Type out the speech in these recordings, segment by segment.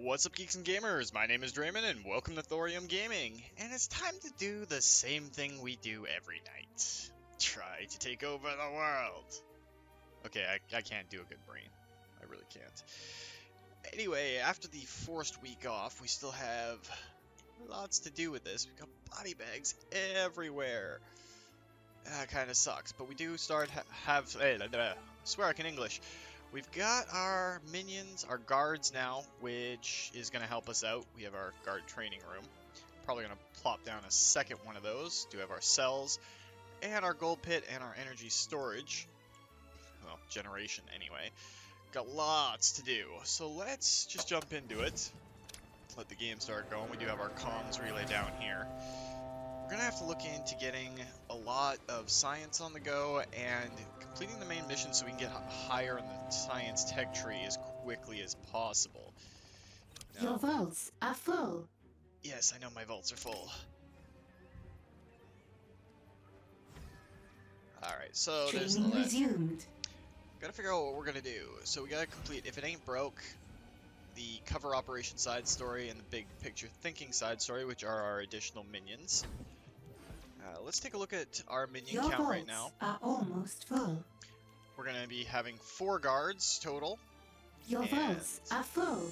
What's up, geeks and gamers? My name is Drementfh, and welcome to Thorium Gaming. And it's time to do the same thing we do every night. Try to take over the world. Okay, I can't do a good brain. I really can't. Anyway, after the forced week off, we still have lots to do with this. We've got body bags everywhere. Kind of sucks, but we do start swear I can English. We've got our minions, our guards now, which is going to help us out. We have our guard training room. Probably going to plop down a second one of those. Do have our cells, and our gold pit, and our energy storage. Well, generation anyway. Got lots to do, so let's just jump into it. Let the game start going. We do have our comms relay down here. We're going to have to look into getting a lot of science on the go and completing the main mission so we can get higher in the science tech tree as quickly as possible. Now, your vaults are full. Yes, I know my vaults are full. Alright, so there's the Training resumed. Gotta figure out what we're gonna do. So we gotta complete, if it ain't broke, the cover operation side story and the big picture thinking side story, which are our additional minions. Let's take a look at our minion Your count right vaults now. are almost full. We're going to be having 4 guards total. Your vaults are full.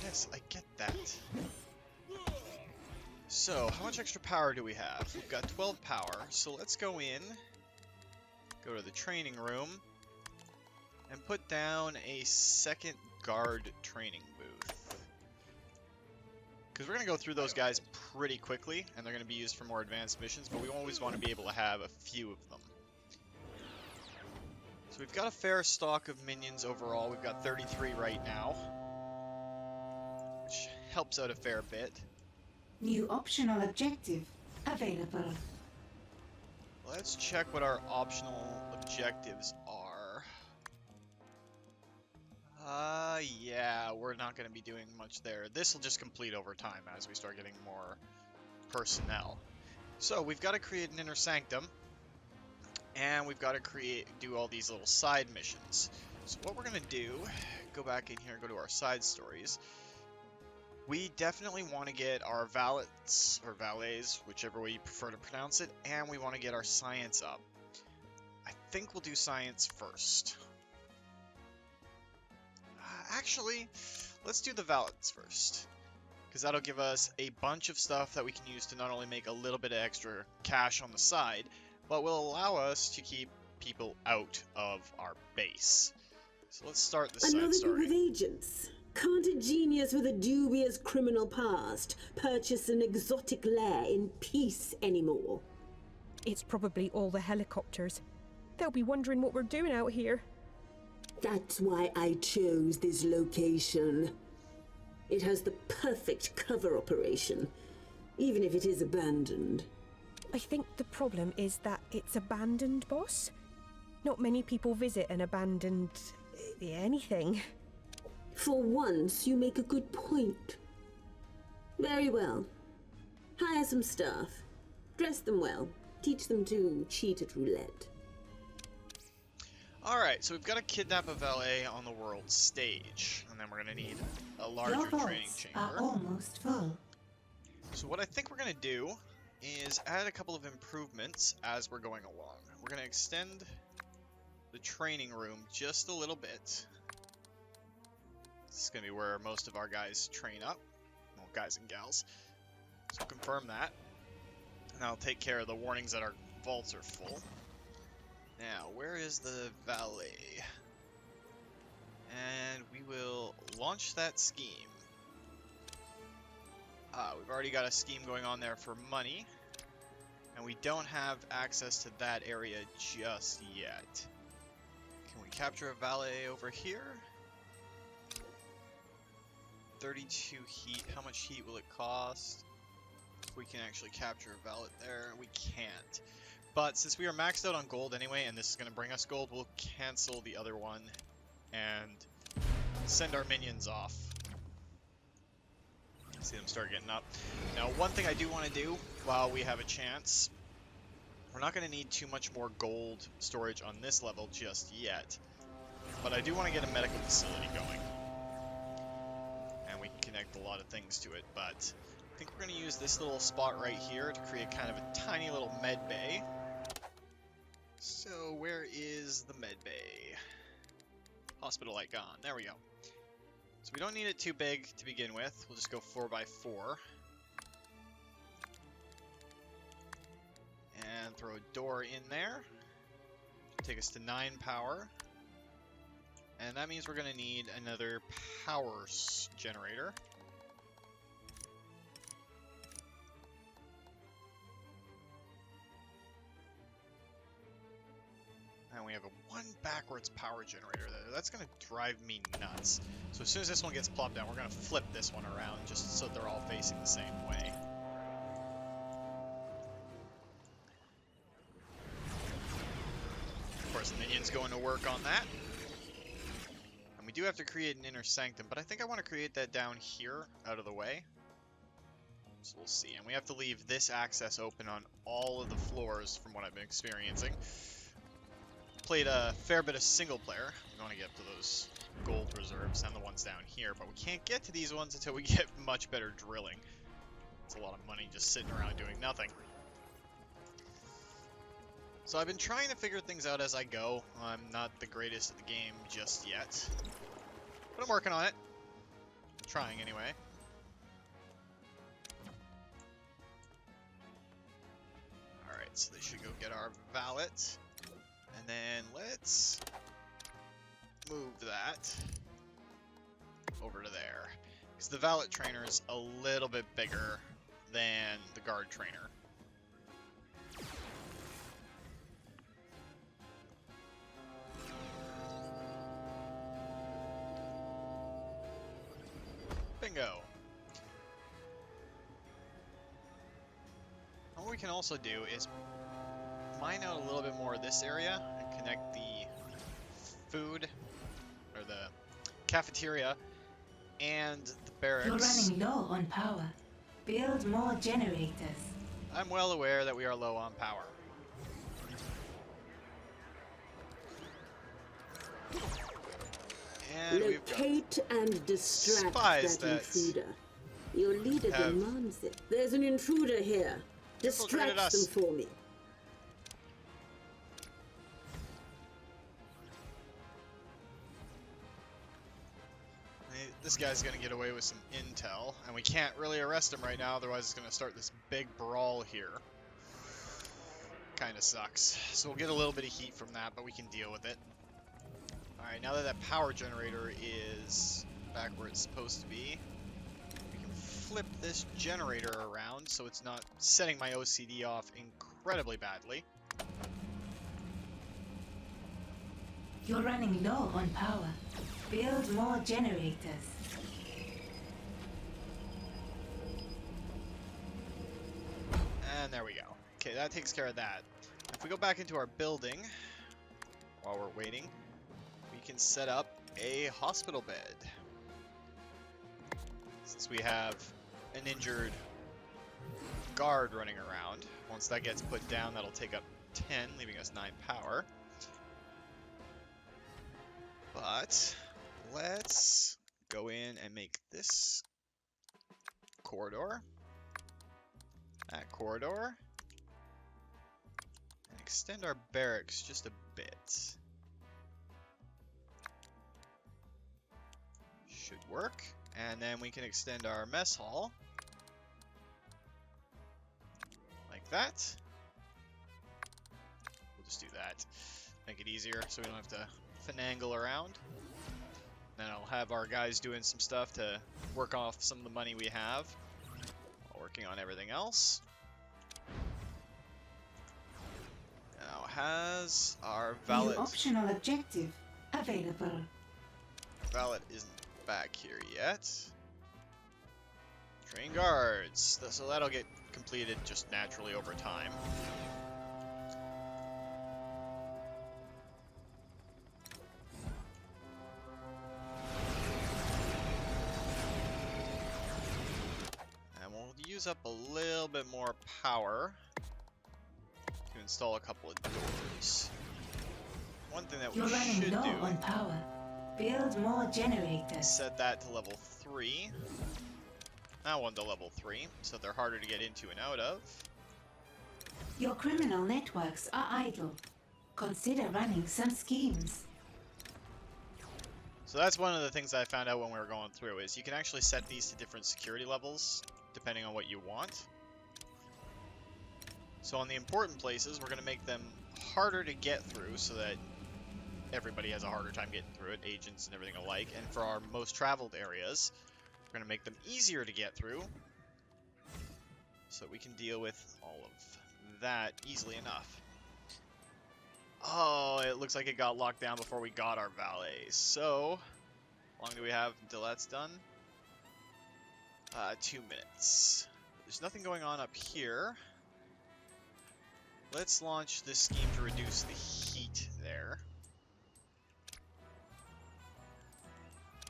Yes, I get that. So, how much extra power do we have? We've got 12 power, so let's go in, go to the training room, and put down a second guard training booth. Because we're going to go through those guys pretty quickly, and they're going to be used for more advanced missions, but we always want to be able to have a few of them. So we've got a fair stock of minions overall. We've got 33 right now, which helps out a fair bit. New optional objective available. Let's check what our optional objectives are. Yeah, we're not going to be doing much there. This will just complete over time as we start getting more personnel. So we've got to create an inner sanctum, and we've got to do all these little side missions. So what we're going to do, go back in here, go to our side stories. We definitely want to get our valets, or valets, whichever way you prefer to pronounce it, and we want to get our science up. I think we'll do science first. Actually, let's do the valets first, because that'll give us a bunch of stuff that we can use to not only make a little bit of extra cash on the side, but will allow us to keep people out of our base. So let's start the side story. Another group of agents. Can't a genius with a dubious criminal past purchase an exotic lair in peace anymore? It's probably all the helicopters. They'll be wondering what we're doing out here. That's why I chose this location. It has the perfect cover operation, even if it is abandoned. I think the problem is that it's abandoned, boss. Not many people visit an abandoned... anything. For once, you make a good point. Very well. Hire some staff. Dress them well. Teach them to cheat at roulette. Alright, so we've got to kidnap a valet on the world stage, and then we're going to need a larger Your training vaults chamber. are almost full. So what I think we're going to do is add a couple of improvements as we're going along. We're going to extend the training room just a little bit. This is going to be where most of our guys train up. Well, guys and gals. So confirm that. And that'll take care of the warnings that our vaults are full. Now, where is the valet? And we will launch that scheme. We've already got a scheme going on there for money. And we don't have access to that area just yet. Can we capture a valet over here? 32 heat. How much heat will it cost? We can actually capture a valet there. We can't. But since we are maxed out on gold anyway, and this is going to bring us gold, we'll cancel the other one and send our minions off. See them start getting up. Now, one thing I do want to do while we have a chance, we're not going to need too much more gold storage on this level just yet. But I do want to get a medical facility going. connect a lot of things to it, but I think we're going to use this little spot right here to create kind of a tiny little med bay. So where is the med bay? Hospital light gone. There we go. So we don't need it too big to begin with. We'll just go 4x4. And throw a door in there. Take us to 9 power. And that means we're going to need another power generator. And we have a 1 backwards power generator there. That's going to drive me nuts. So as soon as this one gets plopped down, we're going to flip this one around just so they're all facing the same way. Of course, the Minion's going to work on that. And we do have to create an inner sanctum, but I think I want to create that down here, out of the way. So we'll see. And we have to leave this access open on all of the floors from what I've been experiencing. Played a fair bit of single player. We want to get up to those gold reserves and the ones down here, but we can't get to these ones until we get much better drilling. It's a lot of money just sitting around doing nothing. So I've been trying to figure things out as I go. I'm not the greatest at the game just yet, but I'm working on it. Trying anyway. Alright, so they should go get our valet. And then let's move that over to there. Because the valet trainer is a little bit bigger than the guard trainer. Bingo. And what we can also do is mine out a little bit more of this area and connect the food or the cafeteria and the barracks. You're running low on power. Build more generators. I'm well aware that we are low on power. And locate and distract spies that intruder. Your leader demands it. There's an intruder here. Distract them for me. This guy's gonna get away with some intel, and we can't really arrest him right now, otherwise it's gonna start this big brawl here. Kinda sucks. So we'll get a little bit of heat from that, but we can deal with it. Alright, now that that power generator is back where it's supposed to be, we can flip this generator around so it's not setting my OCD off incredibly badly. You're running low on power. Build more generators. And there we go. Okay, that takes care of that. If we go back into our building, while we're waiting, we can set up a hospital bed. Since we have an injured guard running around, once that gets put down, that'll take up 10, leaving us 9 power. But let's go in and make this corridor, that corridor, and extend our barracks just a bit. Should work. And then we can extend our mess hall like that. We'll just do that. Make it easier so we don't have to finagle around. Then I'll have our guys doing some stuff to work off some of the money we have while working on everything else. Now has our valet. New optional objective available. Valet isn't back here yet. Train guards. So that'll get completed just naturally over time. And we'll use up a little bit more power to install a couple of doors. One thing that we You're running should low do on power. Build more generators. Set that to level 3. That one to level 3, so they're harder to get into and out of. Your criminal networks are idle. Consider running some schemes. So that's one of the things I found out when we were going through, is you can actually set these to different security levels, depending on what you want. So on the important places, we're going to make them harder to get through, so that everybody has a harder time getting through it, agents and everything alike. And for our most traveled areas, we're going to make them easier to get through, so we can deal with all of that easily enough. Oh, it looks like it got locked down before we got our valet. So, how long do we have until that's done? 2 minutes. There's nothing going on up here. Let's launch this scheme to reduce the heat there.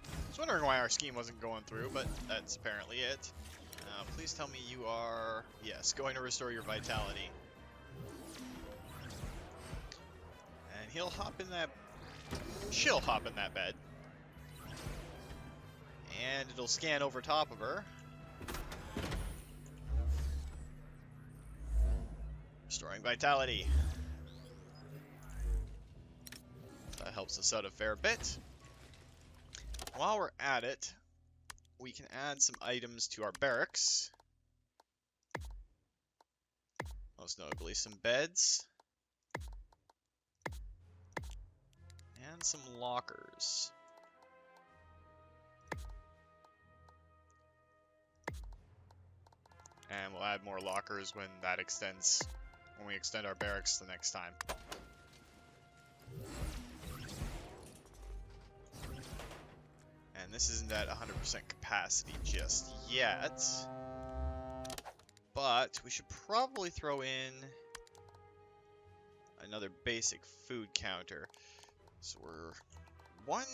I was wondering why our scheme wasn't going through, but that's apparently it. Please tell me you are, yes, going to restore your vitality. And he'll hop in that, she'll hop in that bed. And it'll scan over top of her. Restoring vitality. That helps us out a fair bit. While we're at it, we can add some items to our barracks. Most notably some beds. And some lockers. And we'll add more lockers when that extends, when we extend our barracks the next time. And this isn't at 100% capacity just yet. But we should probably throw in another basic food counter. So we're 1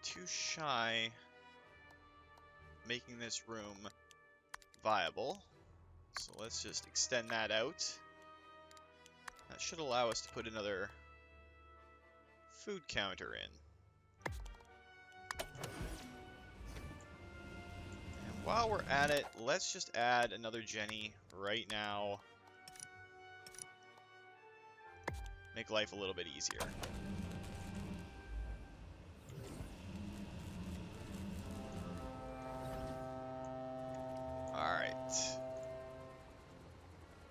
too shy making this room viable. So let's just extend that out. That should allow us to put another food counter in. And while we're at it, let's just add another Jenny right now. Make life a little bit easier. Alright.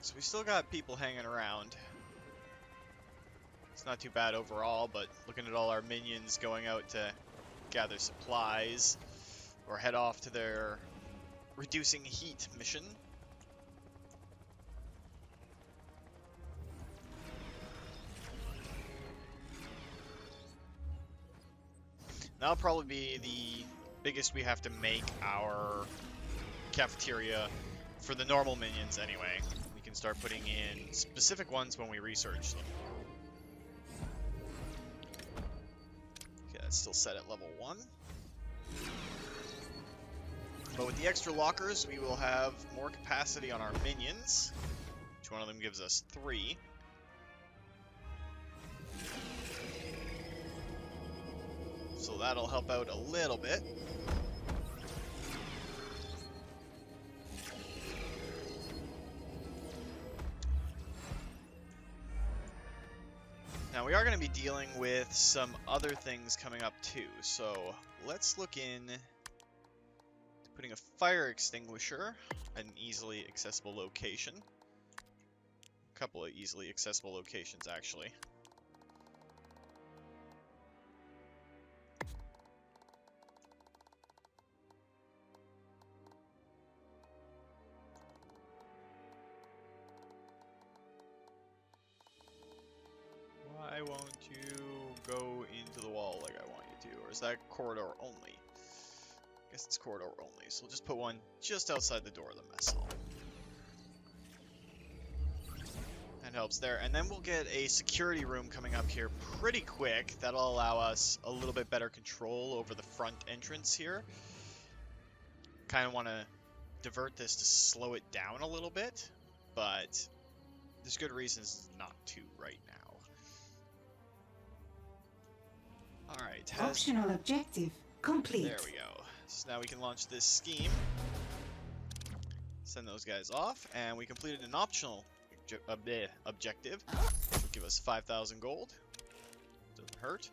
So we still got people hanging around. It's not too bad overall, but looking at all our minions going out to gather supplies or head off to their reducing heat mission. That'll probably be the biggest we have to make our cafeteria for the normal minions anyway. We can start putting in specific ones when we research them. Okay, that's still set at level 1. But with the extra lockers, we will have more capacity on our minions. Each one of them gives us 3. So that'll help out a little bit. Now we are going to be dealing with some other things coming up too, so let's look in to putting a fire extinguisher at an easily accessible location. A couple of easily accessible locations actually. Why won't you go into the wall like I want you to? Or is that corridor only? I guess it's corridor only, so we'll just put one just outside the door of the mess hall. That helps there. And then we'll get a security room coming up here pretty quick. That'll allow us a little bit better control over the front entrance here. Kind of want to divert this to slow it down a little bit, but there's good reasons not to right now. Alright, Optional objective complete. there we go. So now we can launch this scheme. Send those guys off, and we completed an optional objective, which will give us 5,000 gold. Doesn't hurt.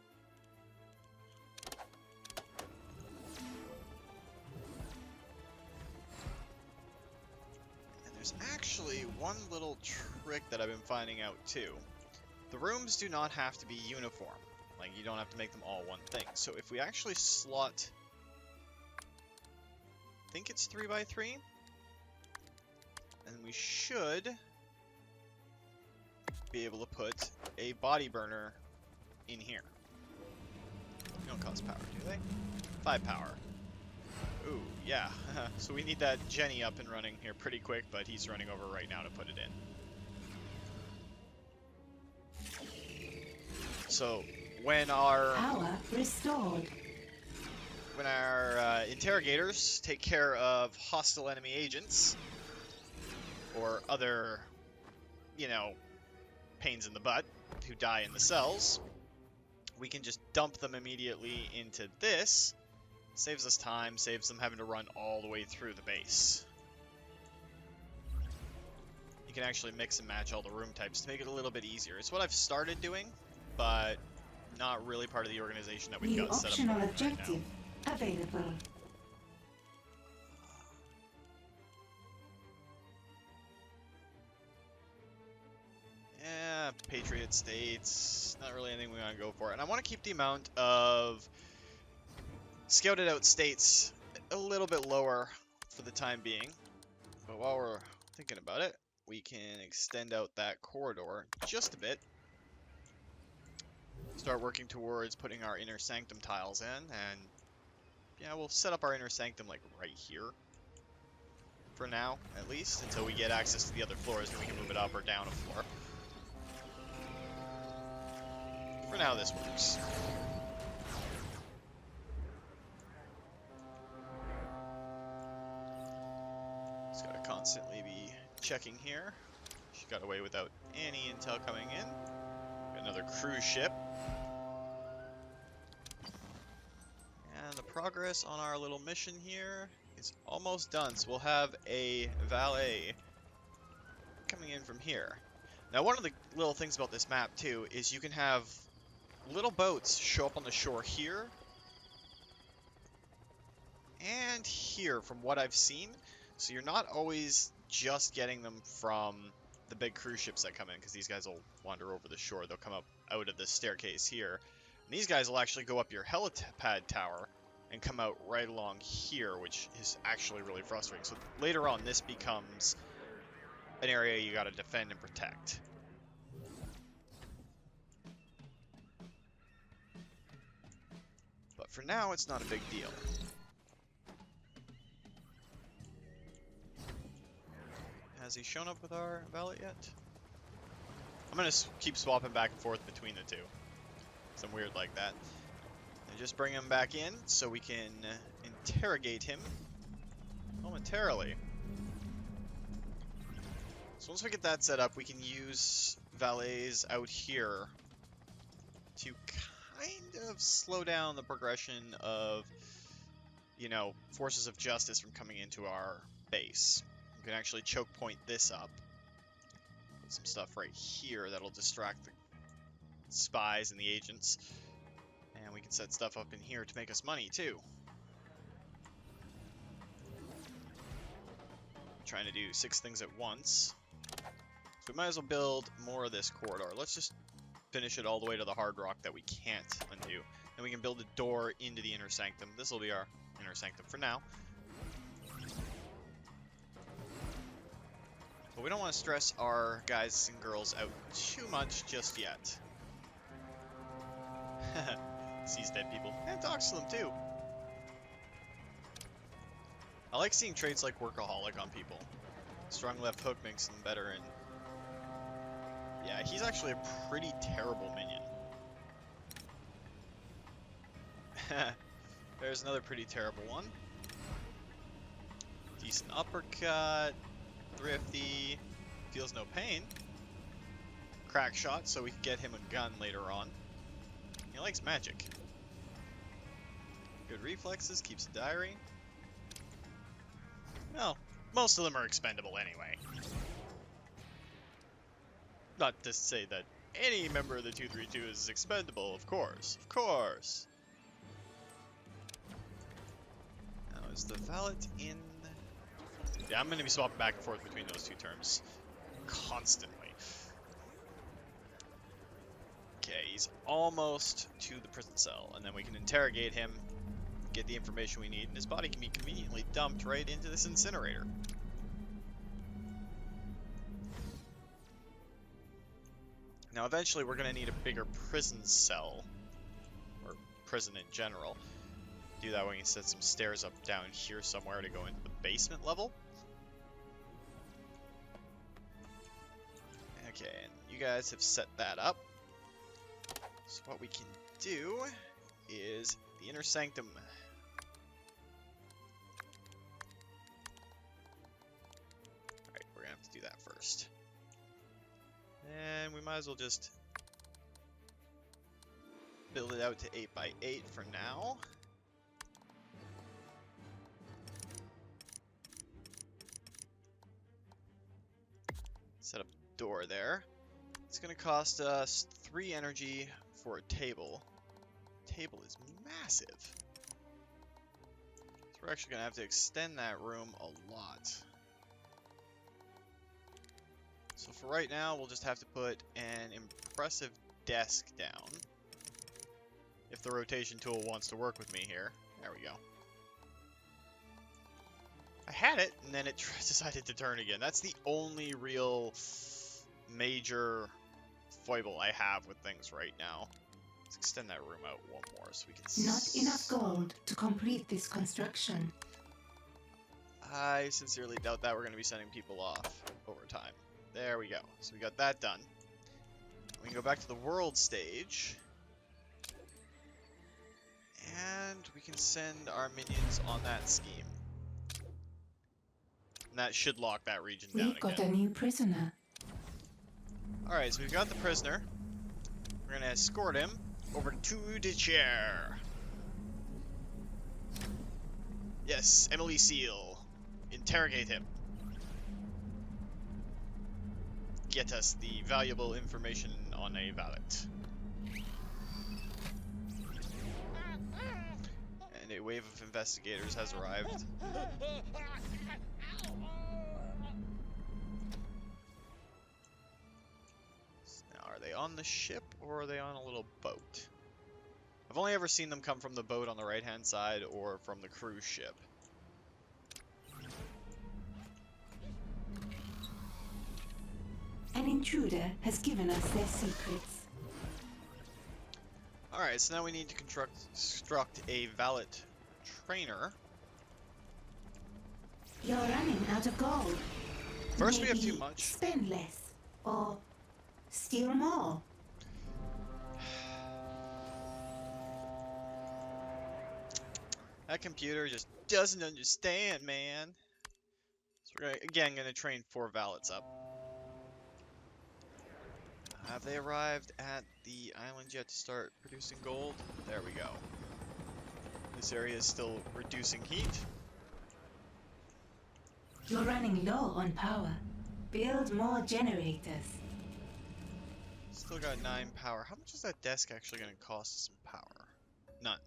And there's actually one little trick that I've been finding out too. The rooms do not have to be uniform. Like, you don't have to make them all one thing. So if we actually slot, I think it's 3x3, and we should be able to put a body burner in here. They don't cost power, do they? 5 power. Ooh, yeah. So we need that Jenny up and running here pretty quick, but he's running over right now to put it in. So when our Power restored. when our interrogators take care of hostile enemy agents or other, you know, pains in the butt who die in the cells, we can just dump them immediately into this. Saves us time, saves them having to run all the way through the base. You can actually mix and match all the room types to make it a little bit easier. It's what I've started doing, but not really part of the organization that we've New got set up optional right objective available. Yeah, Patriot States, not really anything we want to go for. And I want to keep the amount of scouted out states a little bit lower for the time being. But while we're thinking about it, we can extend out that corridor just a bit. Start working towards putting our inner sanctum tiles in, and yeah, we'll set up our inner sanctum like right here. For now, at least, until we get access to the other floors, then we can move it up or down a floor. For now, this works. Just gotta constantly be checking here. She got away without any intel coming in. Got another cruise ship. And the progress on our little mission here is almost done, so we'll have a valet coming in from here. Now, one of the little things about this map, too, is you can have little boats show up on the shore here and here, from what I've seen. So you're not always just getting them from the big cruise ships that come in, because these guys will wander over the shore. They'll come up out of the staircase here. And these guys will actually go up your helipad tower and come out right along here, which is actually really frustrating. So later on, this becomes an area you gotta defend and protect. But for now, it's not a big deal. Has he shown up with our valet yet? I'm gonna keep swapping back and forth between the two. Some weird like that. And just bring him back in so we can interrogate him momentarily. So once we get that set up, we can use valets out here to kind of slow down the progression of, you know, forces of justice from coming into our base. We can actually choke point this up. Put some stuff right here that'll distract the spies and the agents. And we can set stuff up in here to make us money too. I'm trying to do 6 things at once. So we might as well build more of this corridor. Let's just finish it all the way to the hard rock that we can't undo. Then we can build a door into the inner sanctum. This will be our inner sanctum for now. But we don't want to stress our guys and girls out too much just yet. Sees dead people. And talks to them too. I like seeing traits like workaholic on people. Strong left hook makes them better, and yeah, he's actually a pretty terrible minion. There's another pretty terrible one. Decent uppercut. Thrifty. Feels no pain. Crack shot, so we can get him a gun later on. He likes magic. Good reflexes, keeps a diary. Well, most of them are expendable anyway. Not to say that any member of the 232 is expendable, of course. Of course! Now, is the valet in... Yeah, I'm going to be swapping back and forth between those two terms constantly. Okay, he's almost to the prison cell, and then we can interrogate him, get the information we need, and his body can be conveniently dumped right into this incinerator. Now, eventually, we're going to need a bigger prison cell, or prison in general. Do that when we can set some stairs up down here somewhere to go into the basement level. Okay, and you guys have set that up. So what we can do is the inner sanctum. Alright, we're gonna have to do that first. And we might as well just build it out to 8x8 for now. Set up a door there. It's going to cost us 3 energy for a table. Table is massive. So we're actually going to have to extend that room a lot. So for right now, we'll just have to put an impressive desk down. If the rotation tool wants to work with me here. There we go. I had it, and then it decided to turn again. That's the only real major foible I have with things right now. Let's extend that room out one more so we can... Not enough gold to complete this construction. I sincerely doubt that we're going to be sending people off over time. There we go. So we got that done. We can go back to the world stage. And we can send our minions on that scheme. And that should lock that region down We've got again. a new prisoner. Alright, so we've got the prisoner. We're going to escort him over to the chair. Yes, Emily Seal. Interrogate him. Get us the valuable information on a valet. And a wave of investigators has arrived. Now, are they on the ship or are they on a little boat? I've only ever seen them come from the boat on the right-hand side or from the cruise ship. An intruder has given us their secrets. Alright, so now we need to construct a valet trainer. You're running out of gold. First, we have Maybe too much. Spend less. Or steal more. That computer just doesn't understand, man. So we're gonna train 4 valets up. Have they arrived at the island yet to start producing gold? There we go. This area is still reducing heat. You're running low on power. Build more generators. Still got 9 power. How much is that desk actually going to cost us some power? None.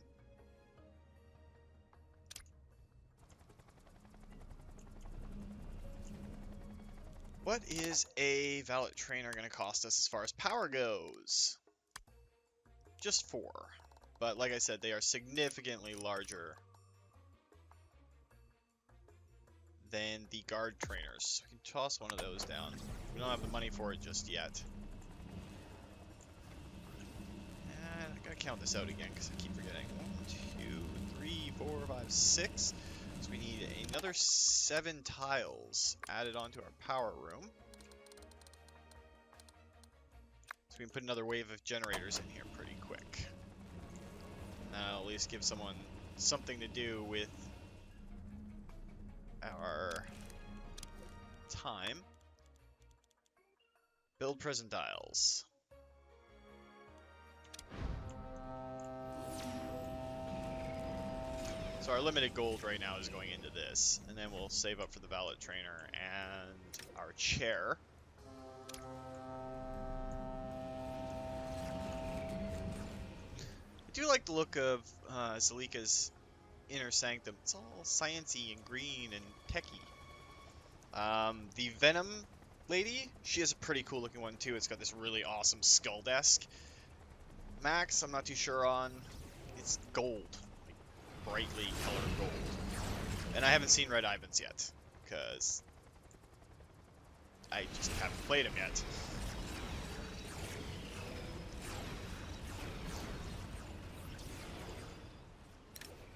What is a valet trainer going to cost us as far as power goes? Just 4. But like I said, they are significantly larger than the guard trainers. So we can toss one of those down. We don't have the money for it just yet. And I'm going to count this out again because I keep forgetting. 1, 2, 3, 4, 5, 6. So we need another 7 tiles added onto our power room. So we can put another wave of generators in here pretty quick. That'll at least give someone something to do with our time. Build prison tiles. So our limited gold right now is going into this, and then we'll save up for the valet trainer and our chair. I do like the look of Zalika's inner sanctum. It's all sciencey and green and techy. The Venom lady, she has a pretty cool looking one too. It's got this really awesome skull desk. Max, I'm not too sure on. It's gold, like brightly colored gold. And I haven't seen Red Ivan's yet, because I just haven't played him yet.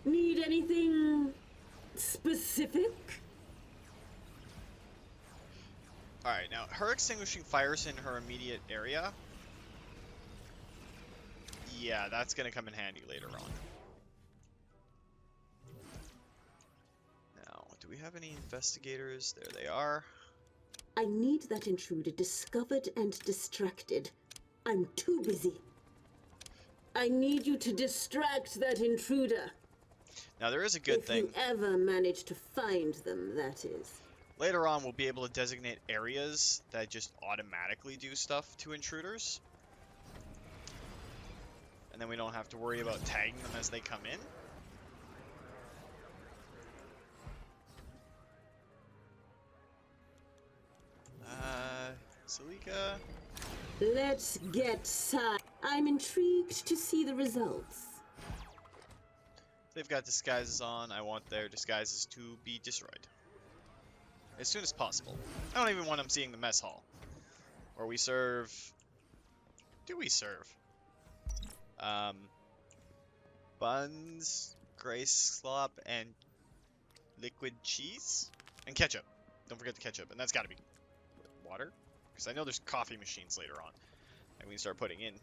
Need anything specific? Alright, now, her extinguishing fires in her immediate area. Yeah, that's going to come in handy later on. Now, do we have any investigators? There they are. I need that intruder discovered and distracted. I'm too busy. I need you to distract that intruder. Now, there is a good thing. If you ever manage to find them, that is. Later on, we'll be able to designate areas that just automatically do stuff to intruders. And then we don't have to worry about tagging them as they come in. Zalika. Let's get started. I'm intrigued to see the results. They've got disguises on. I want their disguises to be destroyed as soon as possible. I don't even want them seeing the mess hall, where we serve. Do we serve? Buns, gray slop, and liquid cheese, and ketchup. Don't forget the ketchup, and that's got to be water, because I know there's coffee machines later on, and we can start putting in.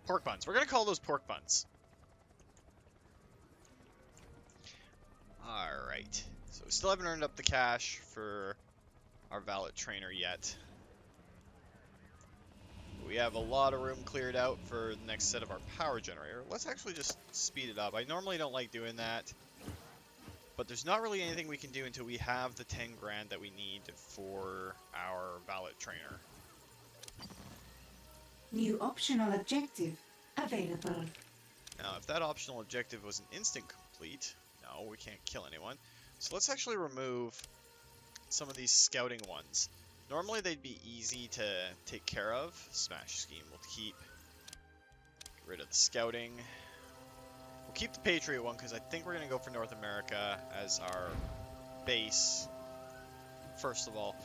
Pork buns. We're gonna call those pork buns. Alright. So we still haven't earned up the cash for our valet trainer yet. We have a lot of room cleared out for the next set of our power generator. Let's actually just speed it up. I normally don't like doing that, but there's not really anything we can do until we have the 10 grand that we need for our valet trainer. New optional objective available. Now, if that optional objective was an instant complete, no, we can't kill anyone. So let's actually remove some of these scouting ones. Normally they'd be easy to take care of. Smash scheme we'll keep. Get rid of the scouting. We'll keep the Patriot one because I think we're going to go for North America as our base. First of all,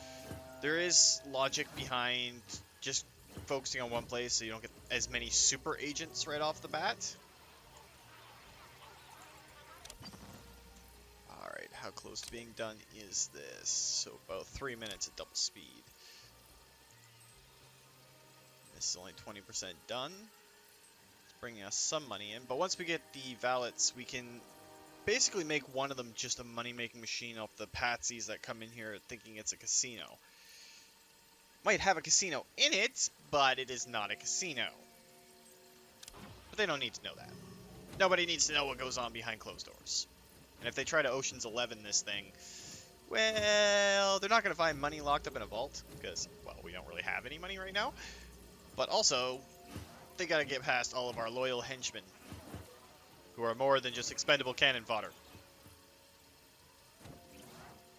there is logic behind just focusing on one place so you don't get as many super agents right off the bat. Alright, how close to being done is this? So about 3 minutes at double speed. This is only 20% done. It's bringing us some money in, but once we get the valets, we can basically make one of them just a money-making machine off the patsies that come in here thinking it's a casino. Might have a casino in it, but it is not a casino. But they don't need to know that. Nobody needs to know what goes on behind closed doors. And if they try to Ocean's 11 this thing, well, they're not going to find money locked up in a vault, because, well, we don't really have any money right now. But also, they got to get past all of our loyal henchmen, who are more than just expendable cannon fodder.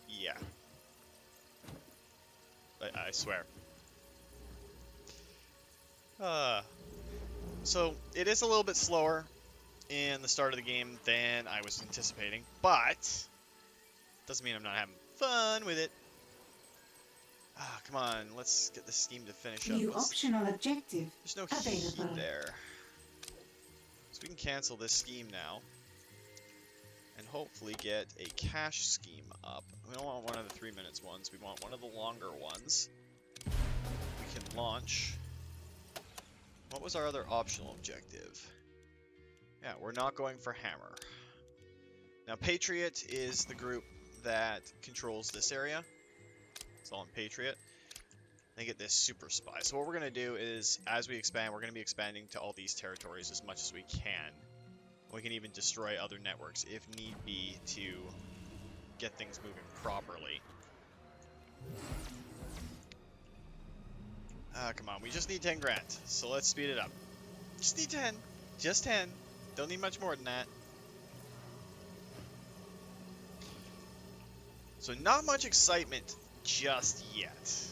Yeah. I swear. So, it is a little bit slower in the start of the game than I was anticipating, but doesn't mean I'm not having fun with it. Ah, come on, let's get this scheme to finish up. New optional objective There's no available. heat there. So we can cancel this scheme now. And hopefully get a cash scheme up. We don't want one of the 3 minutes ones, we want one of the longer ones. We can launch. What was our other optional objective? Yeah, we're not going for Hammer. Now, Patriot is the group that controls this area. It's all in Patriot. they get this super spy. So what we're going to do is, as we expand, we're going to be expanding to all these territories as much as we can. We can even destroy other networks if need be to get things moving properly. Come on, we just need 10 grand, so let's speed it up. Just need 10. Just 10. Don't need much more than that. So not much excitement just yet.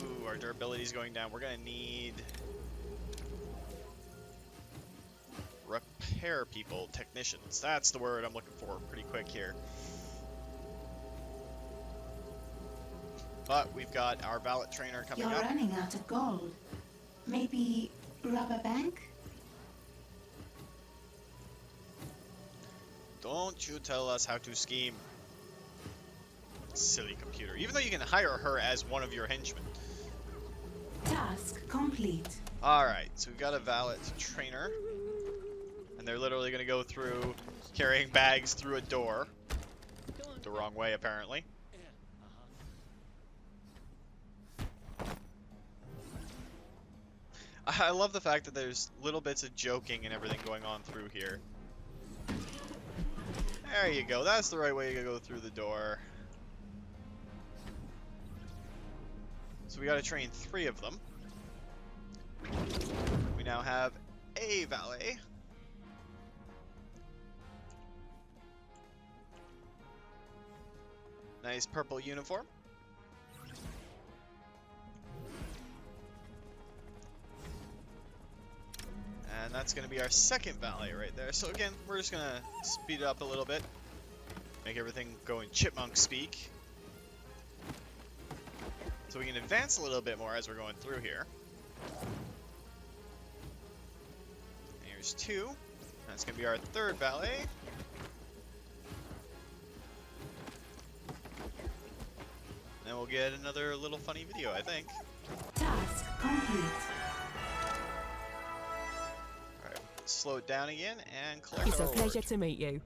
Ooh, our durability's going down. We're gonna need repair people, technicians. That's the word I'm looking for pretty quick here. But we've got our valet trainer coming You're up. running out of gold. Maybe rob a bank? Don't you tell us how to scheme. Silly computer. Even though you can hire her as one of your henchmen. Task complete. Alright, so we've got a valet trainer. And they're literally going to go through carrying bags through a door. The wrong way, apparently. I love the fact that there's little bits of joking and everything going on through here. There you go. That's the right way to go through the door. So we got to train 3 of them. We now have a valet. Nice purple uniform. And that's going to be our second valet right there. So again, we're just going to speed it up a little bit. Make everything go in chipmunk speak. So we can advance a little bit more as we're going through here. Here's 2. That's going to be our third valet. And we'll get another little funny video, I think. Task complete. Slow it down again and collect It's our a pleasure reward. to meet you.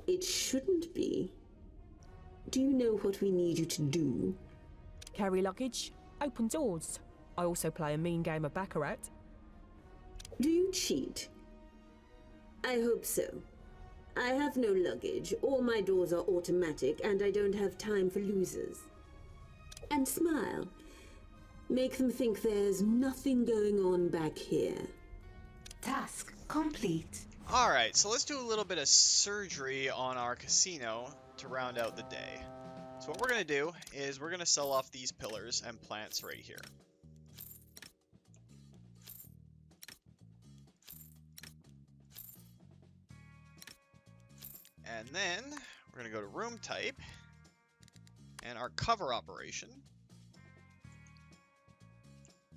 It shouldn't be. Do you know what we need you to do? Carry luggage, open doors. I also play a mean game of baccarat. Do you cheat? I hope so. I have no luggage, all my doors are automatic, and I don't have time for losers. And smile. Make them think there's nothing going on back here. Task complete. Alright, so let's do a little bit of surgery on our casino to round out the day. So what we're going to do is we're going to sell off these pillars and plants right here. And then we're going to go to room type and our cover operation.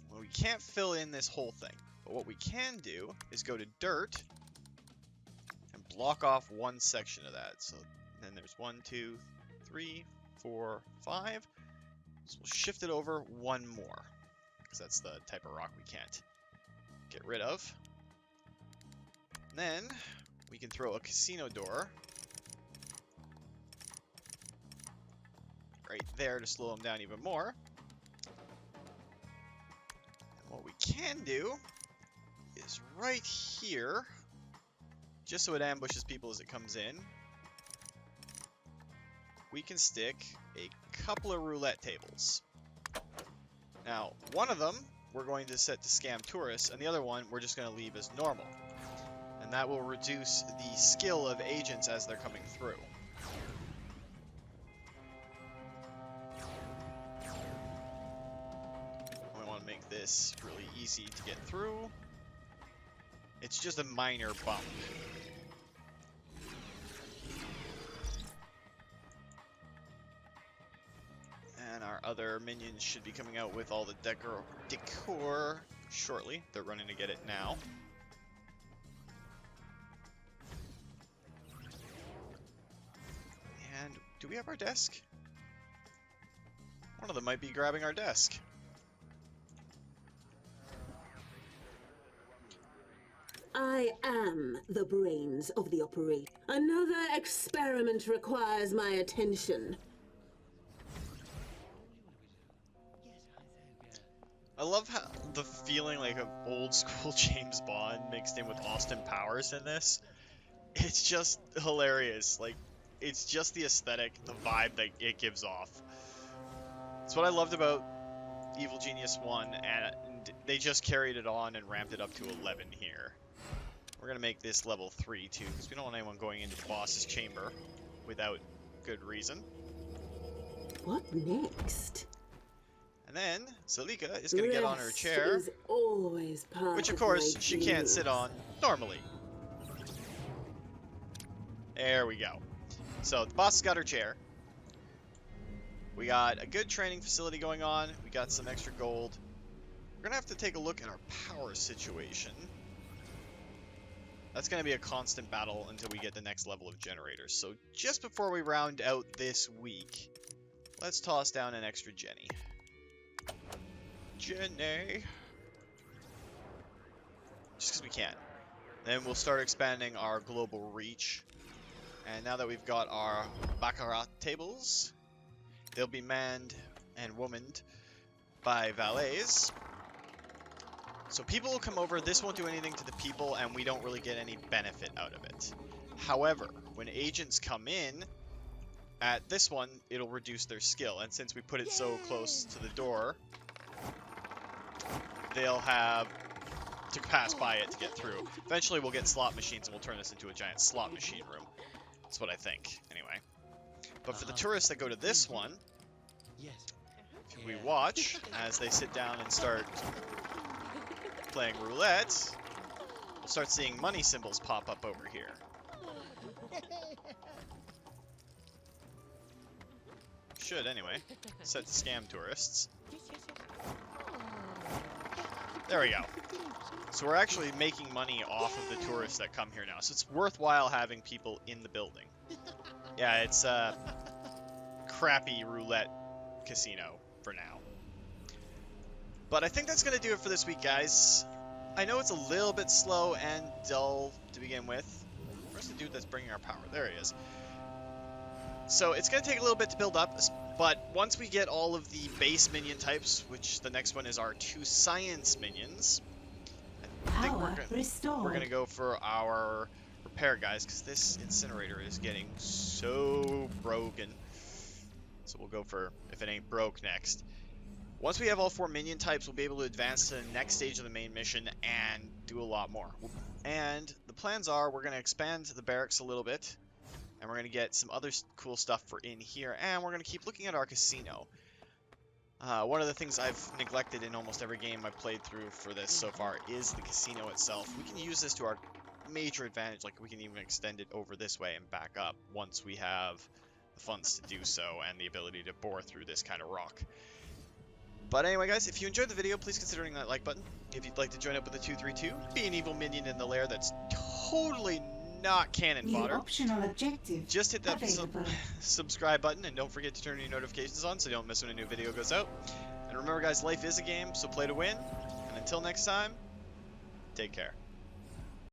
Well, we can't fill in this whole thing, but what we can do is go to dirt and block off one section of that. So then there's 1, 2, 3, 4, 5. So we'll shift it over one more, because that's the type of rock we can't get rid of. And then we can throw a casino door right there to slow them down even more. And what we can do is right here, just so it ambushes people as it comes in, we can stick a couple of roulette tables. Now, one of them we're going to set to scam tourists, and the other one we're just going to leave as normal. And that will reduce the skill of agents as they're coming through. We want to make this really easy to get through. It's just a minor bump. And our other minions should be coming out with all the decor shortly. They're running to get it now. And do we have our desk? One of them might be grabbing our desk. I am the brains of the operation. Another experiment requires my attention. I love how the feeling like of old school James Bond mixed in with Austin Powers in this. It's just hilarious. Like, it's just the aesthetic, the vibe that it gives off. It's what I loved about Evil Genius 1, and they just carried it on and ramped it up to 11 here. We're going to make this level 3 too, because we don't want anyone going into the boss's chamber without good reason. What next? And then Salika is going to get on her Rest chair, is always part which of of course my she can't dreams. sit on normally. There we go. So the boss has got her chair. We got a good training facility going on. We got some extra gold. We're going to have to take a look at our power situation. That's going to be a constant battle until we get the next level of generators. So just before we round out this week, let's toss down an extra Jenny. Jenny. Just because we can. Then we'll start expanding our global reach. And now that we've got our Baccarat tables, they'll be manned and womaned by valets. So people will come over, this won't do anything to the people, and we don't really get any benefit out of it. However, when agents come in, at this one, it'll reduce their skill, and since we put it so close to the door, they'll have to pass by it to get through. Eventually we'll get slot machines and we'll turn this into a giant slot machine room. That's what I think, anyway. But for the tourists that go to this one, if we watch as they sit down and start playing roulette, we'll start seeing money symbols pop up over here. Should anyway. Set to scam tourists. There we go. So we're actually making money off of the tourists that come here now. So it's worthwhile having people in the building. Yeah, it's a crappy roulette casino for now. But I think that's going to do it for this week, guys. I know it's a little bit slow and dull to begin with. Where's the dude that's bringing our power? There he is. So it's going to take a little bit to build up, but once we get all of the base minion types, which the next one is our 2 science minions, I think we're going to go for our repair guys, because this incinerator is getting so broken. So we'll go for if it ain't broke next. Once we have all 4 minion types, we'll be able to advance to the next stage of the main mission and do a lot more. And the plans are we're going to expand the barracks a little bit, and we're going to get some other cool stuff for in here, and we're going to keep looking at our casino. One of the things I've neglected in almost every game I've played through for this so far is the casino itself. We can use this to our major advantage, like we can even extend it over this way and back up once we have the funds to do so and the ability to bore through this kind of rock. But anyway, guys, if you enjoyed the video, please consider hitting that like button. If you'd like to join up with the 232, be an evil minion in the lair that's totally not cannon fodder. Optional objective. Just hit that available. subscribe button, and don't forget to turn your notifications on so you don't miss when a new video goes out. And remember, guys, life is a game, so play to win. And until next time, take care.